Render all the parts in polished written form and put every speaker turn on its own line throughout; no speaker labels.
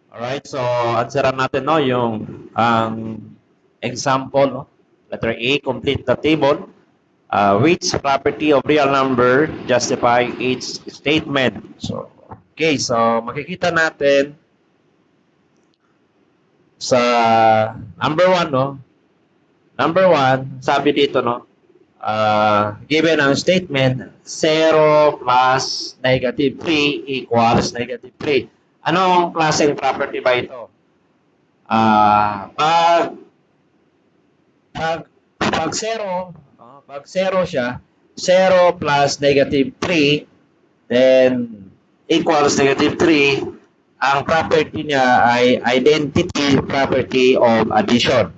Alright, so answeran natin no yung ang example no. Letter A, complete the table. Which property of real number justify its statement? So, okay, so makikita natin sa number 1 no. Number 1, sabi dito no, given ang statement 0 plus negative 3 equals negative 3. Anong klaseng property ba ito? Pag pag pag 0, pag 0 siya, 0 plus negative 3 then equals negative 3, ang property niya ay identity property of addition.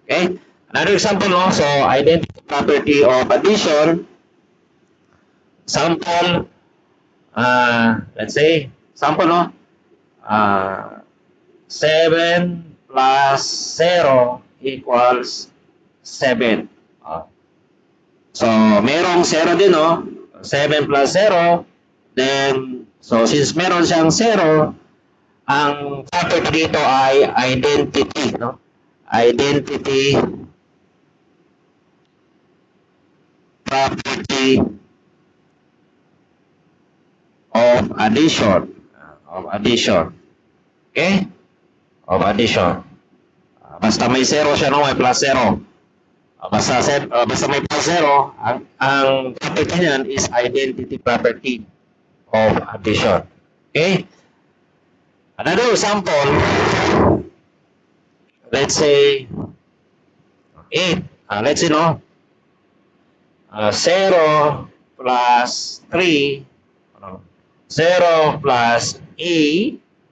Okay? Another example no, so identity property of addition, sample, let's say, sample no, 7 plus 0 equals 7. So, merong 0 din, no? 7 plus 0. Then, so since meron siyang 0, ang property dito ay identity, no? Identity property of addition. Of addition. Okay? Of addition. Basta may 0 siya, no? May plus 0. Basta may plus 0, ang property niyan is identity property of addition. Okay? Another example, let's say 8. Let's say no, 0 plus 3, 0 plus A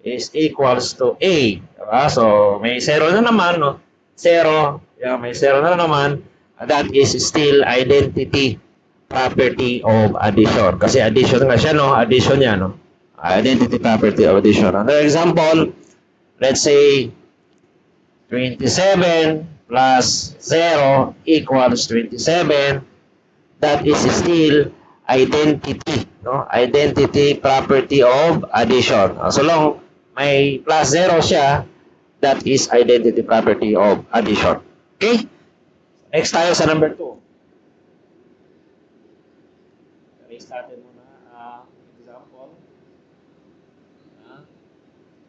is equals to A. Diba? So, may 0 na naman, no? 0, yeah, may 0 na naman. That is still identity property of addition. Kasi addition nga siya, no? Addition niya, no? Identity property of addition. Another example, let's say 27 plus 0 equals 27. That is still identity, no? Identity property of addition. So long may plus 0 siya, that is identity property of addition. Okay? Next tayo sa number 2. Erase natin muna example.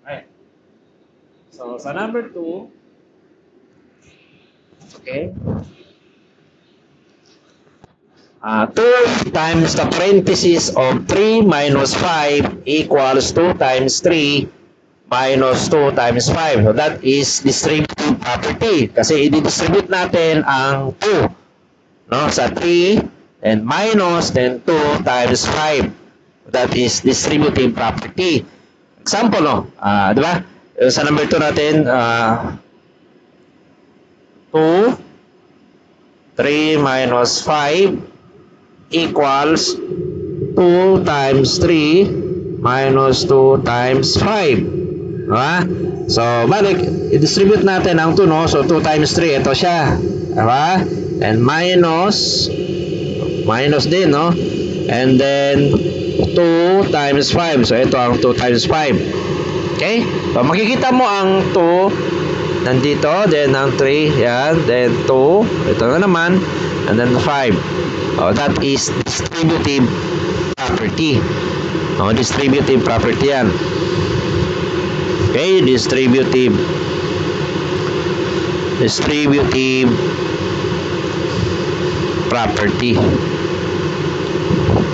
Right. So sa number 2, okay? 2 times the parenthesis of 3 minus 5 equals 2 times 3 minus 2 times 5. So that is distributive property. Kasi i-distribute natin ang 2, no, sa 3 and minus then 2 times 5. That is distributive property. Example, no? Di ba? Sa number 2 natin, 2, 3 minus 5 equals 2 times 3 minus 2 times 5. Diba? So, balik, i-distribute natin ang 2, no? So, 2 times 3, ito siya. Diba? And minus din, no? And then, 2 times 5. So, ito ang 2 times 5. Okay? So, makikita mo ang 2 nandito, then ang 3, yan, then 2, ito na naman, and then 5. That is distributive property. Distributive property yan. Okay, distributive property.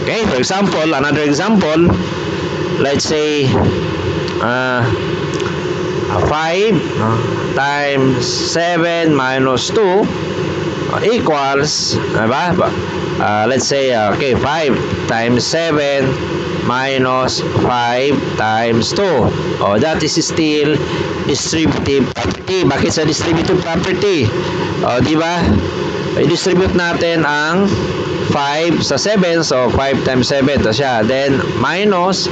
Okay, for example, another example, let's say 5 times 7 minus 2 equals, diba? Let's say, okay, 5 times 7 minus 5 times 2. That is still distributive property. Bakit sa distributive property? Diba? I-distribute natin ang 5 sa 7. So, 5 times 7. Ito siya. Then, minus.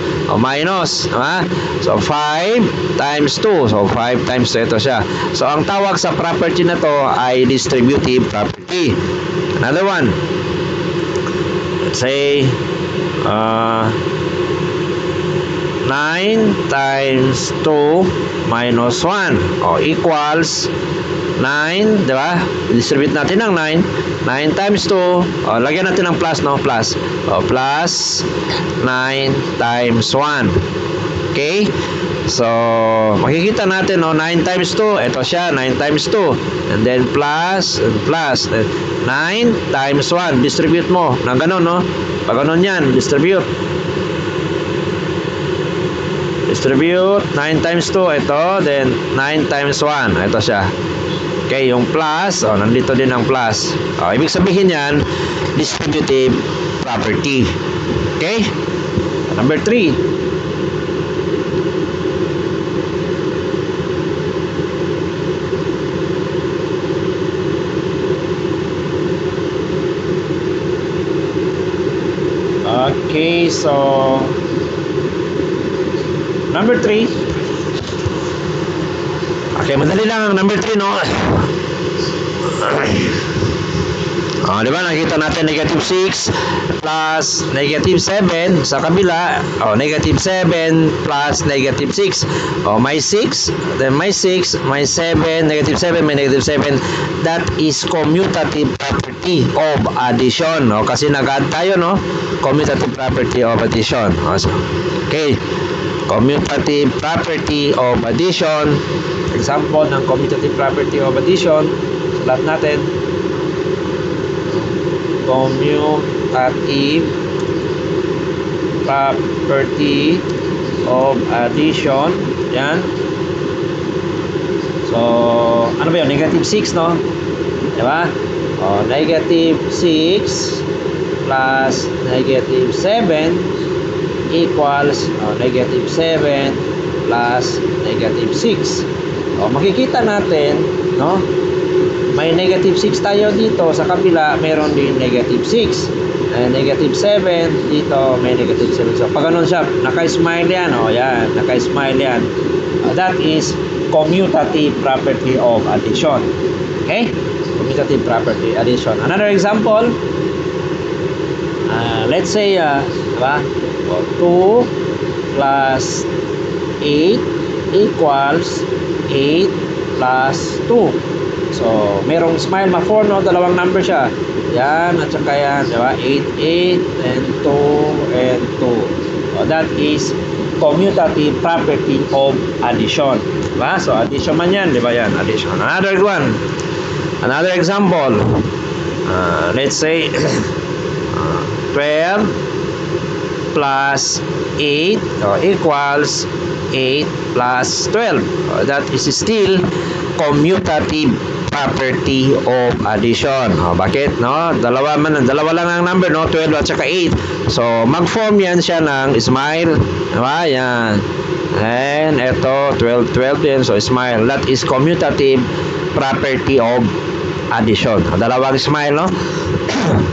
So, 5 times 2. So, 5 times 2. Ito siya. So, ang tawag sa property na to ay distributive property. Another one. Let's say, 9 times 2 minus 1. O, equals 9, di ba? Distribute natin ng 9. 9 times 2. O, lagyan natin ng plus, no? Plus. O, plus 9 times 1. Okay? So, makikita natin, no? 9 times 2. Ito siya, 9 times 2. And then, plus, and plus. 9 times 1. Distribute mo. Na ganun, no? Pag ganun yan, distribute. Distribute. 9 times 2. Ito. Then, 9 times 1. Ito siya. Okay, yung plus, nandito din ang plus. Ibig sabihin yan, distributive property. Okay? Number 3. Okay, so number 3. Okay, madali lang ang number 3, no? Di ba? Nakita natin negative 6 plus negative 7 sa kabila. Negative 7 plus negative 6. May 6, then may 6, may 7, negative 7, may negative 7. That is commutative property of addition. Kasi nag-add tayo, no? Commutative property of addition. Okay. Commutative property of addition. Example ng commutative property of addition. Sulat natin. Commutative property of addition. Yan. So, ano ba yun? Negative 6, no? Diba? Negative 6 plus negative 7 equals negative 7 plus negative 6. Makikita natin, no? May negative 6 tayo dito sa kabila, meron din negative 6. Negative 7 dito, may negative 7. So pag ganun siya, naka-smile yan. Yan, naka-smile yan. That is commutative property of addition. Okay? Commutative property addition. Another example, let's say, diba? 2 plus 8 equals 8 plus 2. So, merong smile ma-4, no? Dalawang number siya. Yan, at saka yan, diba? 8, 8, and 2, and 2. That is commutative property of addition. Diba? So, addition man yan, diba yan? Addition. Another one. Another example. Let's say, 12 plus 8 equals 8 plus 12. That is still commutative property of addition. Bakit? No? Dalawa lang ang number, no? 12 at saka 8. So, mag-form yan siya ng smile. Diba? Yan. And ito, 12 din. So, smile. That is commutative property of addition. Dalawang smile, no?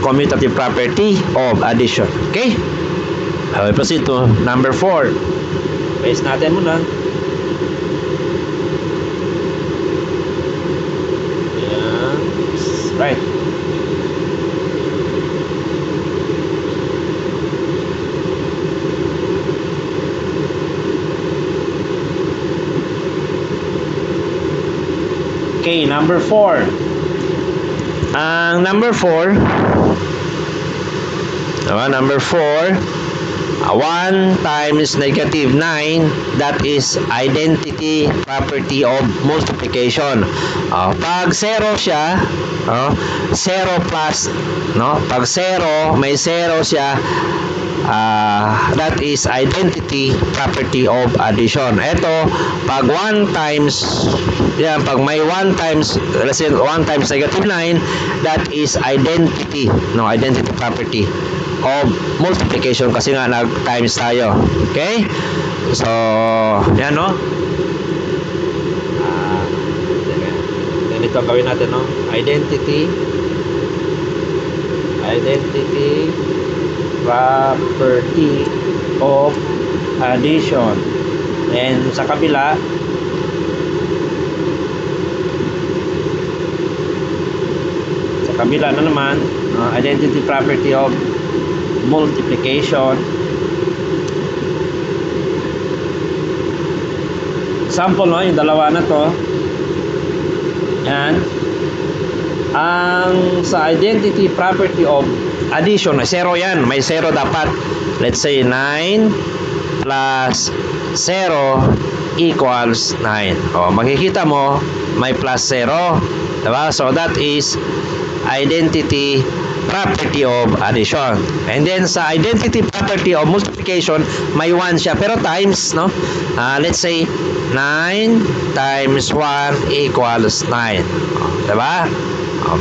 Commutative property of addition. Okay? Proceed to number 4. Base natin muna. Yan. Right. Okay, number 4. Ang number 4, number 4, 1 times negative 9, that is identity property of multiplication. Pag 0 siya, 0 plus, no? Pag 0, may 0 siya, that is identity property of addition. Ito, pag 1 times, yan, pag may 1 times, let's say 1 times negative 9, that is identity, no? Identity property of multiplication kasi nga nag-times tayo. Okay? So, yan, no? Ganito gawin natin, no? Identity property of addition. And sa kabila, na naman, identity property of multiplication. example, no, yung dalawa na to. Yan. Ang sa identity property of addition, zero yan. May zero dapat. Let's say 9 plus 0 equals 9. O, makikita mo, may plus 0. Diba? So, that is identity property of addition. And then, sa identity property of multiplication, may 1 siya. Pero times, no? Let's say, 9 times 1 equals 9. Diba?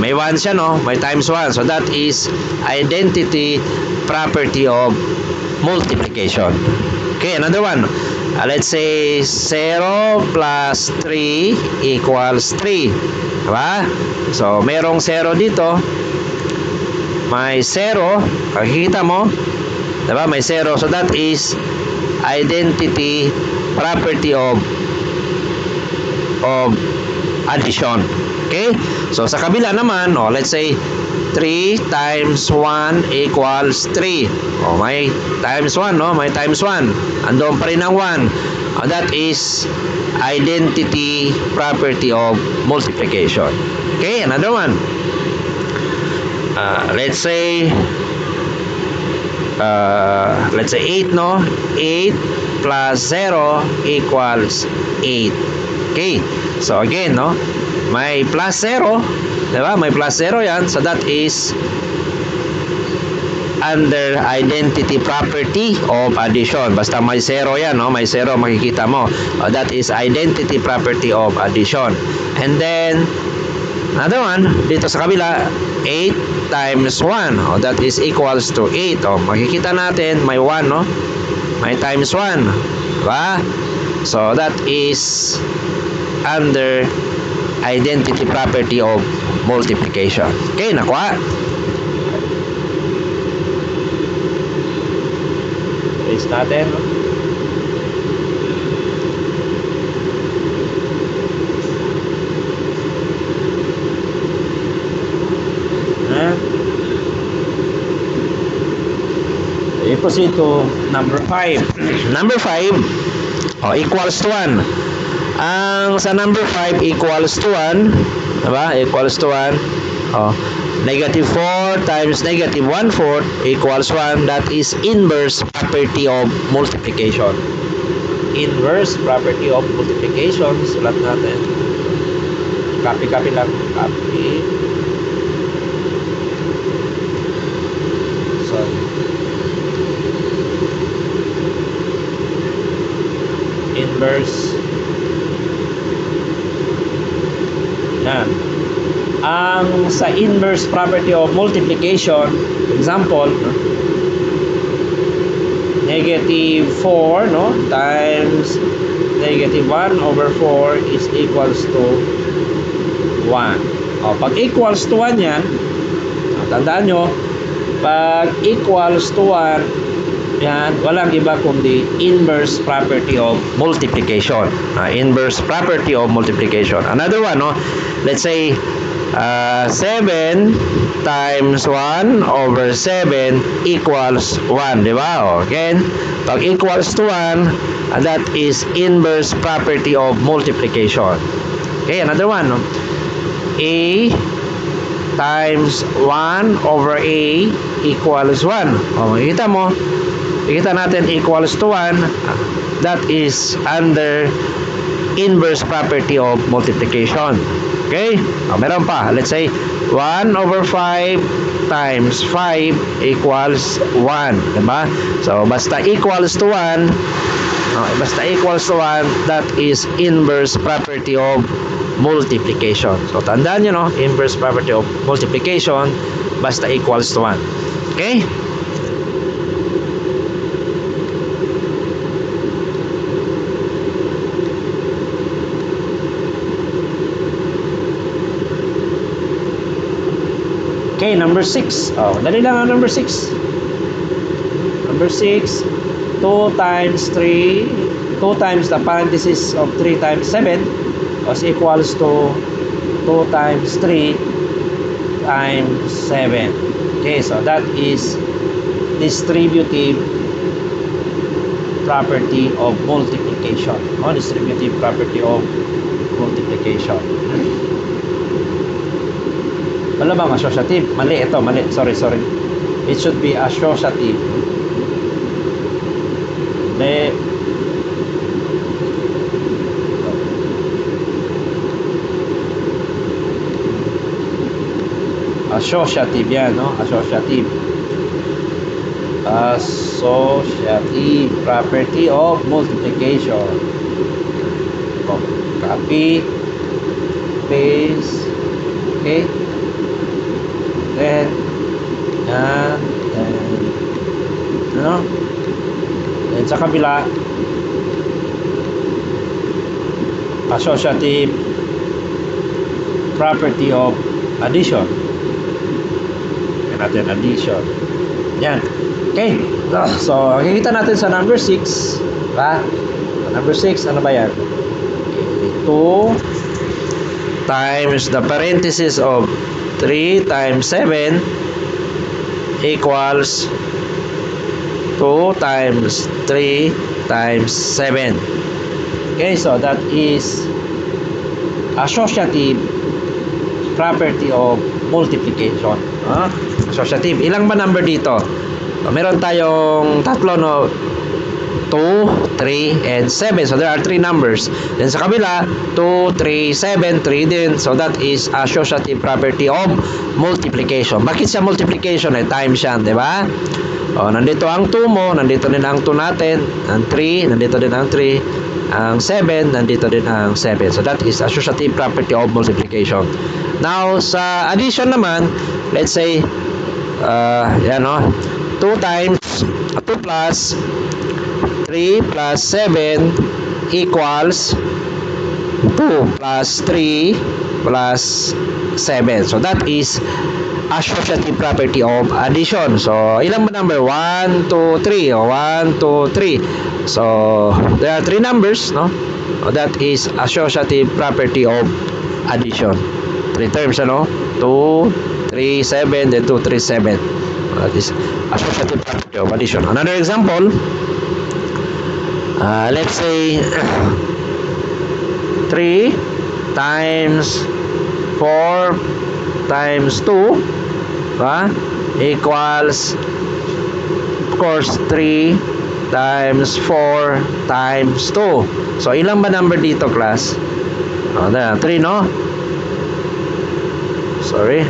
May 1 siya, no? May times 1. So, that is identity property of multiplication. Okay, another one. Let's say 0 plus 3 equals 3. Diba? So, merong 0 dito. May 0. Kakikita mo. Diba? May 0. So, that is identity property of addition. Okay? So, sa kabila naman, let's say 3 times 1 equals 3. May times 1, no? May times 1. Andun pa rin ang 1. That is identity property of multiplication. Okay, another one. Let's say 8, no? 8 plus 0 equals 8. Okay, so again, no? May plus 0. Diba? May plus 0 yan. So that is under identity property of addition. Basta may 0 yan, no? May 0, makikita mo. That is identity property of addition. And then, another one, dito sa kabila, 8 times 1. That is equals to 8. Makikita natin, may 1, no? May times 1. Diba? So, that is under identity property of multiplication. Okay, nakuha? Paste natin. Proceed to number 5. Number 5 equals to 1. Ang sa number 5 equals to 1, diba? Equals to 1. Negative 4 times negative 1/4 equals 1. That is inverse property of multiplication. Inverse property of multiplication. Sulat natin. Copy lang. Copy. Sorry. Inverse. Yan. Ang sa inverse property of multiplication, example, negative 4, no, times negative 1/4 is equals to 1. Pag equals to 1 yan, tandaan nyo, pag equals to 1, yan, walang iba kundi inverse property of multiplication. Inverse property of multiplication. Another one, no? Let's say 7 times 1/7 equals 1, di ba? Again, pag equals to 1, that is inverse property of multiplication. Okay, another one, no? A times 1/A equals 1. Makikita mo, kita natin equals to 1. That is under inverse property of multiplication. Okay? Meron pa. Let's say 1/5 times 5 equals 1. Diba? So, basta equals to 1, that is inverse property of multiplication. So, tandaan nyo, no? Inverse property of multiplication, basta equals to 1. Okay? Okay, number 6. Dali lang ang number 6. Number 6, 2 times 3, 2 times the parenthesis of 3 times 7 is equals to 2 times 3 times 7. Okay, so that is distributive property of multiplication. Distributive property of multiplication. Wala bang associative? Mali ito, mali. Sorry. It should be associative. Mali. Associative yan, no? Associative property of multiplication. Copy, paste, okay? Then, ano? Then sa kabila, associative property of addition. Yan natin, addition. Yan. Okay. So, makikita natin sa number 6. Diba? Number 6, ano ba yan? 2 times the parenthesis of 3 times 7 equals 2 times 3 times 7. Okay, so that is associative property of multiplication. Associative. Ilang ba number dito? So, meron tayong tatlo, no? 2, 3, and 7. So, there are 3 numbers. Then, sa kabila, 2, 3, 7, 3 din. So, that is associative property of multiplication. Bakit siya multiplication? Times yan, di ba? Nandito ang 2 mo, nandito din ang 2 natin. Ang 3, nandito din ang 3. Ang 7, nandito din ang 7. So, that is associative property of multiplication. Now, sa addition naman, let's say, 2 times 2 plus 3 plus 7 equals 2 plus 3 plus 7. So that is associative property of addition. So ilang ba number? 1, 2, 3. 1, 2, 3. So there are 3 numbers, no? That is associative property of addition. 3 terms, ano? 2, 3, 7, then 2, 3, 7. That is associative property of addition. Another example, let's say 3 times 4 times 2 equals, of course, 3 times 4 times 2. So ilan ba number dito, class? 3, no? Sorry.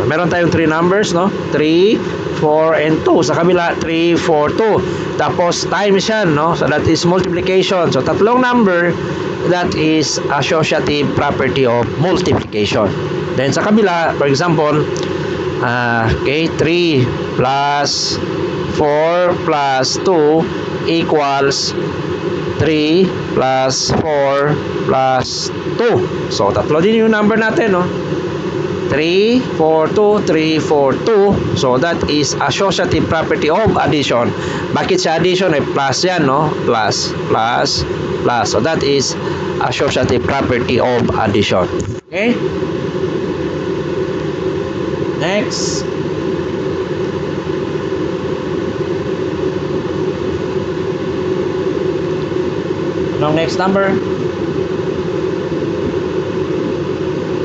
Meron tayong 3 numbers, no? 3, 4, and 2. Sa kabila, 3, 4, 2. Tapos, times yan, no? So, that is multiplication. So, tatlong number, that is associative property of multiplication. Then, sa kabila, for example, 3 plus 4 plus 2 equals 3 plus 4 plus 2. So, tatlo din yung number natin, no? 3, 4, 2, 3, 4, 2. So, that is associative property of addition. Bakit sa addition? Plus yan, no? Plus, plus, plus. So, that is associative property of addition. Okay? Next. Anong next number?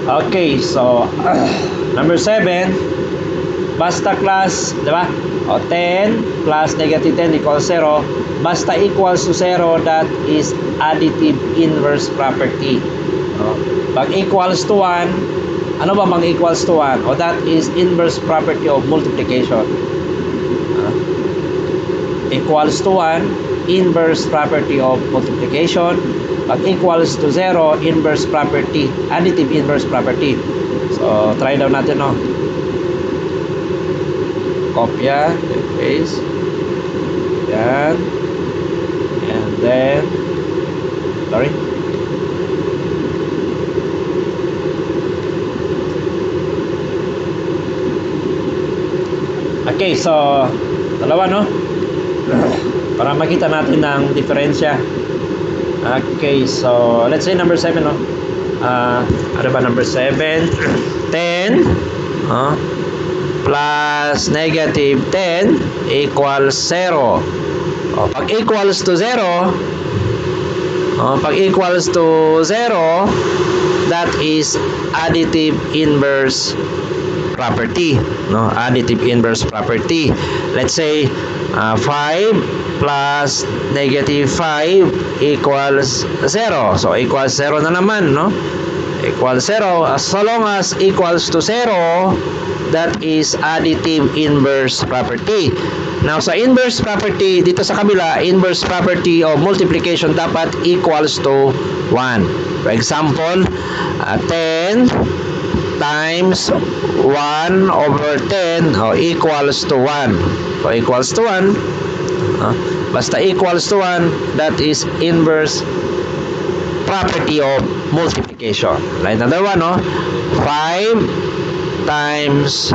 Okay, so number 7, basta class, di ba? 10 plus negative 10 equals 0. Basta equals to 0, that is additive inverse property. Pag equals to 1, ano ba bang equals to 1? That is inverse property of multiplication. Equals to 1, inverse property of multiplication. Pag equals to 0, inverse property, additive inverse property. So, try daw natin, no? Kopya, then paste. Yan. And then, sorry. Okay, so, dalawa, no? Para makita natin ang diferensya. Okay, so let's say number 7, no? Ano ba number 7? 10 plus negative 10 equals 0. Pag equals to 0, pag equals to 0, that is additive inverse property, no? Additive inverse property. Let's say 5 plus negative 5 equals 0. So equals 0 na naman, no? Equals 0. So long as equals to 0, that is additive inverse property. Now sa inverse property dito sa kabila, inverse property of multiplication dapat equals to 1. For example, 10 times 1 over 10 equals to 1. So equals to 1. Basta equals to 1, that is inverse property of multiplication. Like another one, 5 times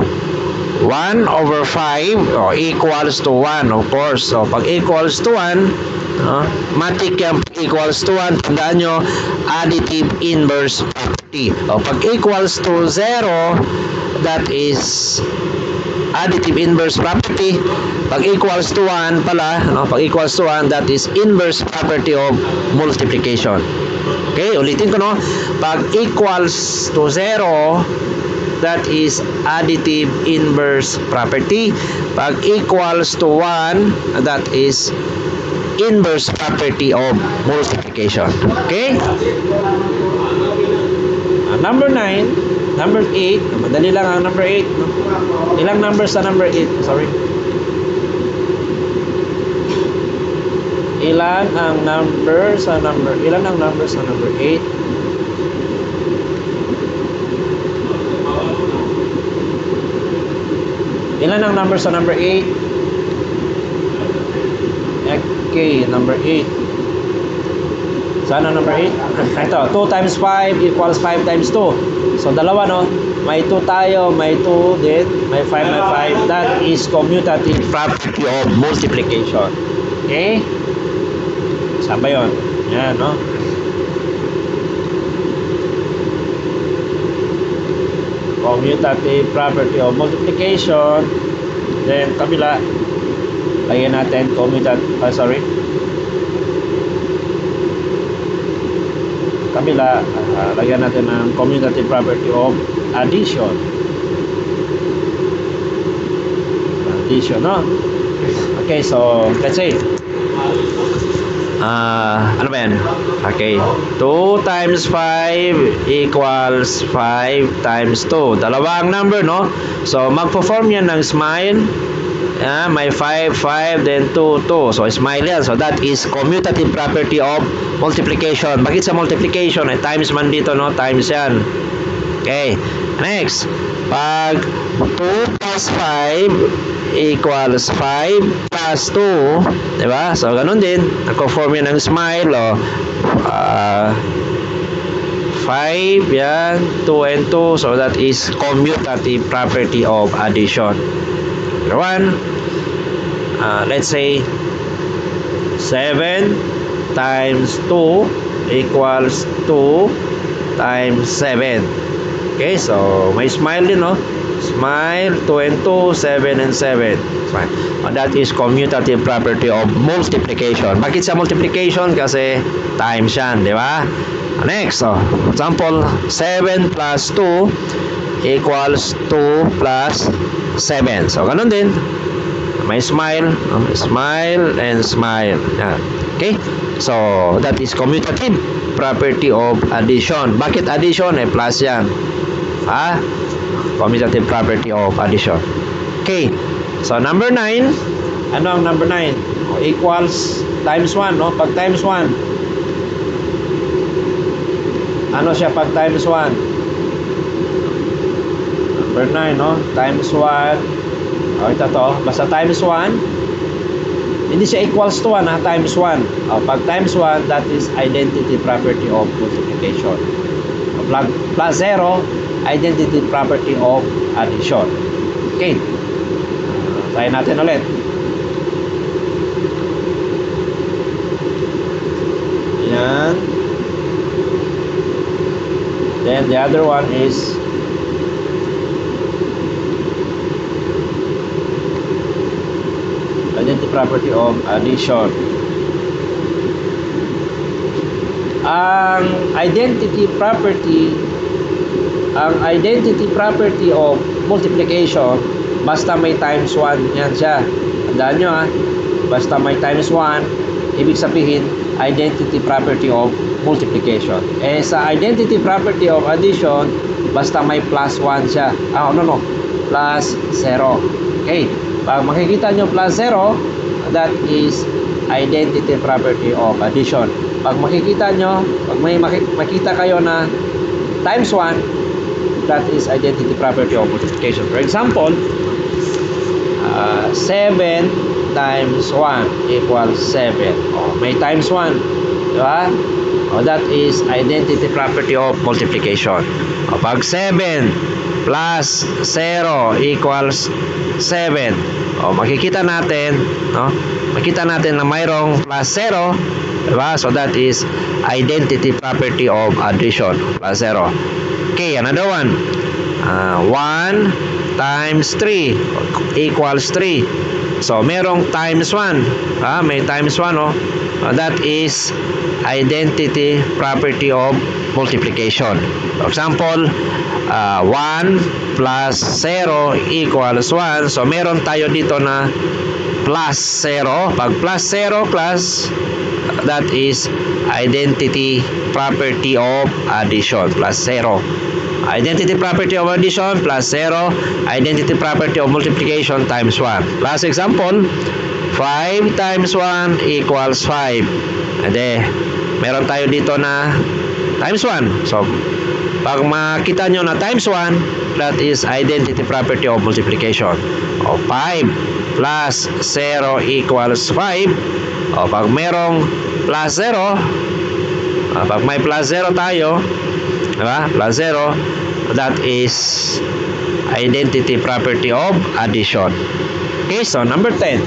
1 over 5 equals to 1, of course. So pag equals to 1, matik yan, equals to 1, tandaan nyo, additive inverse property. Pag equals to 0, that is additive inverse property. Pag equals to 1 pala, pag equals to 1, that is inverse property of multiplication. Okay, ulitin ko, pag equals to 0, that is additive inverse property. Pag equals to 1, that is inverse property of multiplication. Okay? Number 9, number 8, madali lang ang number 8. Ilang numbers sa number 8? Sorry. Ilan ang number sa number 8? Ilan ang number sa number 8? Okay, number 8. Saan ang number 8? Ito, 2 times 5 equals 5 times 2. So, dalawa, may 2 tayo, may 2 din, may 5, may 5. That is commutative property of multiplication. Okay? Saan ba yun? Yan, commutative property of multiplication. Then kabila, lagyan natin kabila, lagyan natin ng commutative property of addition. Okay, so let's say ano ba yan? Okay, 2 times 5 equals 5 times 2. Dalawa ang number, so magpo-form yan ng smile. May 5, 5, then 2, 2. So smile yan. So that is commutative property of multiplication. Bakit sa multiplication? Times man dito, times yan. Okay, next, pag 2 plus 5 equals 5 plus 2, diba? So ganun din, nagko-form yan ng smile, 5 yan, 2 and 2. So that is commutative property of addition. Number 1, let's say 7 times 2 equals 2 times 7. Okay, so may smile din, smile, 2 and 2, 7 and 7. Fine. That is commutative property of multiplication. Bakit sa multiplication? Kasi times yan, di ba? Next, example, 7 plus 2 equals 2 plus 7. So, ganun din. May smile, smile and smile. Yan. Okay? So, that is commutative property of addition. Bakit addition? Plus yan. Commutative property of addition. Okay. So, number 9. Ano ang number 9? Equals times 1, Pag times 1. Ano siya pag times 1? Number 9, Times 1. Ito to. Basta times 1. Hindi siya equals to 1, times 1. Pag times 1, that is identity property of multiplication. Plus 0, identity property of addition. Okay. Try natin ulit. Yan. Then the other one is property of addition. Ang identity property of multiplication, basta may times 1 yan siya. Tandaan nyo basta may times 1, ibig sabihin identity property of multiplication. Sa identity property of addition, basta may plus 1 siya. Plus 0. Okay, pag makikita nyo plus 0, that is identity property of addition. Pag makikita nyo, pag may makita kayo na times 1, that is identity property of multiplication. For example, 7 times 1 equals 7. May times 1. Diba? That is identity property of multiplication. Pag 7 plus 0 equals 7. Makikita natin, makita natin na mayroong plus 0. Diba? So that is identity property of addition. Plus 0. Okay, another one. 1 times 3 equals 3. So, merong times 1. May times 1, that is identity property of multiplication. For example, 1 plus 0 equals 1. So, meron tayo dito na plus 0. Pag plus 0 plus, that is identity property of addition. Plus 0. Identity property of addition plus 0. Identity property of multiplication times 1. Last example, 5 times 1 equals 5. Meron tayo dito na times 1. So, pag makita nyo na times 1, that is identity property of multiplication. 5 plus 0 equals 5. Pag merong plus 0, pag may plus 0 tayo, diba? Plus 0, that is identity property of addition. Okay, so number 10.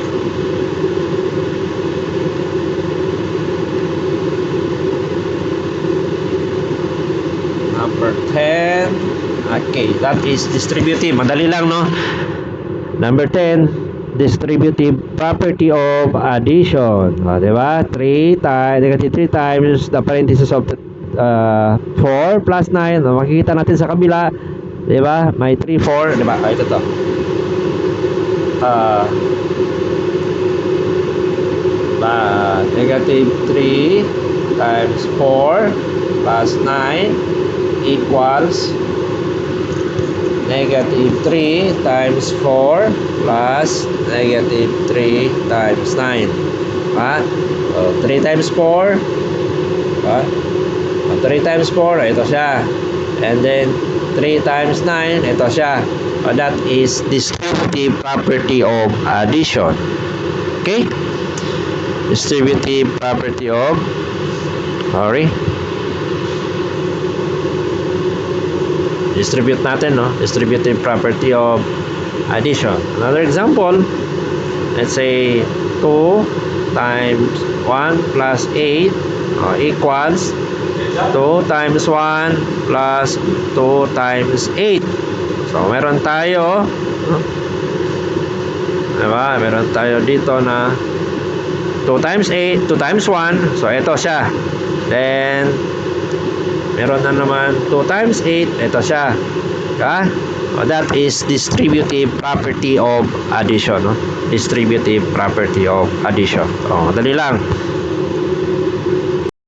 Number 10. Okay, that is distributive. Madali lang, no? Number 10, distributive property of addition. Diba? 3 times the parenthesis of 4 plus 9. Makikita natin sa kabila, diba? May 3, 4, diba? Ito to. Negative 3 times 4 plus 9 equals negative 3 times 4 plus negative 3 times 9. 3 times 4, 3 times 4, ito siya. And then 3 times 9, ito siya. That is distributive property of addition. Okay? Distributive property of distribute natin, no? Distributive property of addition. Another example, let's say 2 times 1 plus 8 equals 2 times 1 plus 2 times 8. So, meron tayo, diba? Meron tayo dito na 2 times 8, 2 times 1. So, ito siya. Then, meron na naman 2 times 8. Ito siya. That is distributive property of addition. Distributive property of addition. Madali lang.